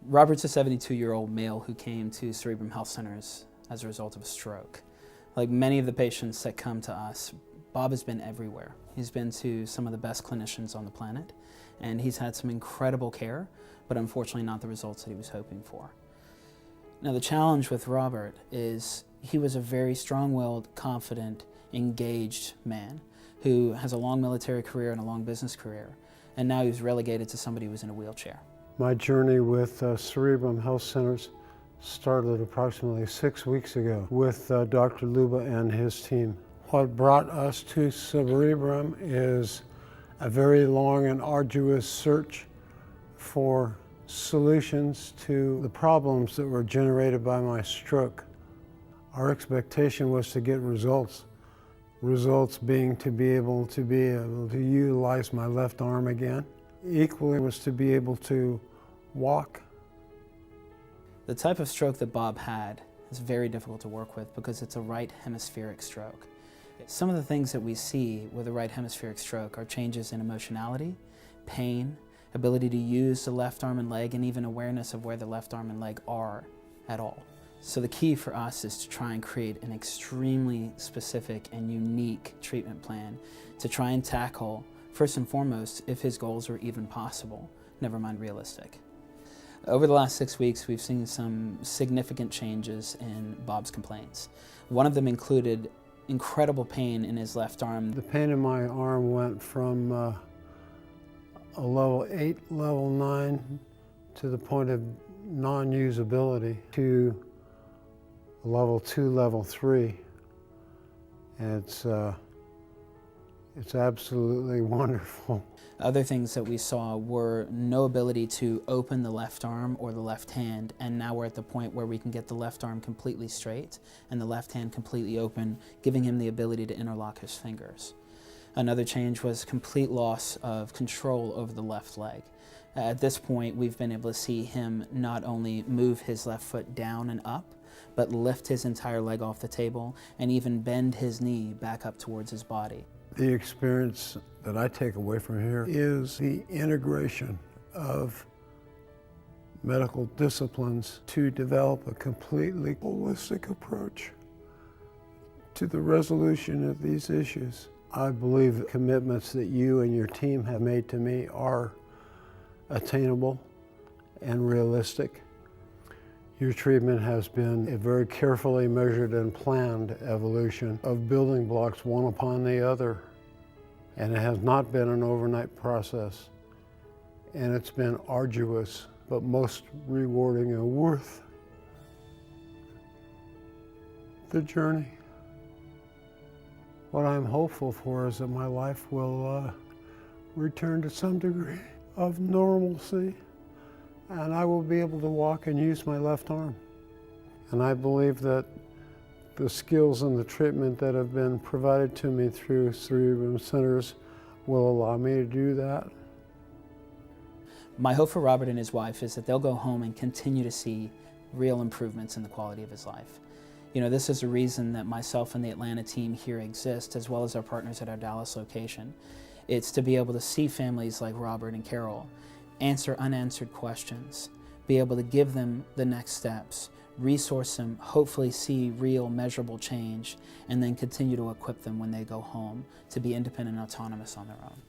Robert's a 72-year-old male who came to Cerebrum Health Centers as a result of a stroke. Like many of the patients that come to us, Bob has been everywhere. He's been to some of the best clinicians on the planet, and he's had some incredible care, but unfortunately not the results that he was hoping for. Now the challenge with Robert is he was a very strong-willed, confident, engaged man who has a long military career and a long business career, and now he's relegated to somebody who's in a wheelchair. My journey with Cerebrum Health Centers started approximately 6 weeks ago with Dr. Luba and his team. What brought us to Cerebrum is a very long and arduous search for solutions to the problems that were generated by my stroke. Our expectation was to get results. Results being to be able to utilize my left arm again. Equally was to be able to walk. The type of stroke that Bob had is very difficult to work with because it's a right hemispheric stroke. Some of the things that we see with a right hemispheric stroke are changes in emotionality, pain, ability to use the left arm and leg, and even awareness of where the left arm and leg are at all. So the key for us is to try and create an extremely specific and unique treatment plan to try and tackle, first and foremost, if his goals are even possible, never mind realistic. Over the last 6 weeks, we've seen some significant changes in Bob's complaints. One of them included incredible pain in his left arm. The pain in my arm went from a level 8, level 9 to the point of non-usability to level 2, level 3. And it's absolutely wonderful. Other things that we saw were no ability to open the left arm or the left hand, and now we're at the point where we can get the left arm completely straight and the left hand completely open, giving him the ability to interlock his fingers. Another change was complete loss of control over the left leg. At this point, we've been able to see him not only move his left foot down and up, but lift his entire leg off the table and even bend his knee back up towards his body. The experience that I take away from here is the integration of medical disciplines to develop a completely holistic approach to the resolution of these issues. I believe the commitments that you and your team have made to me are attainable and realistic. Your treatment has been a very carefully measured and planned evolution of building blocks one upon the other. And it has not been an overnight process. And it's been arduous, but most rewarding and worth the journey. What I'm hopeful for is that my life will return to some degree of normalcy, and I will be able to walk and use my left arm. And I believe that the skills and the treatment that have been provided to me through Cerebrum Centers will allow me to do that. My hope for Robert and his wife is that they'll go home and continue to see real improvements in the quality of his life. You know, this is a reason that myself and the Atlanta team here exist, as well as our partners at our Dallas location. It's to be able to see families like Robert and Carol answer unanswered questions, be able to give them the next steps, resource them, hopefully see real measurable change, and then continue to equip them when they go home to be independent and autonomous on their own.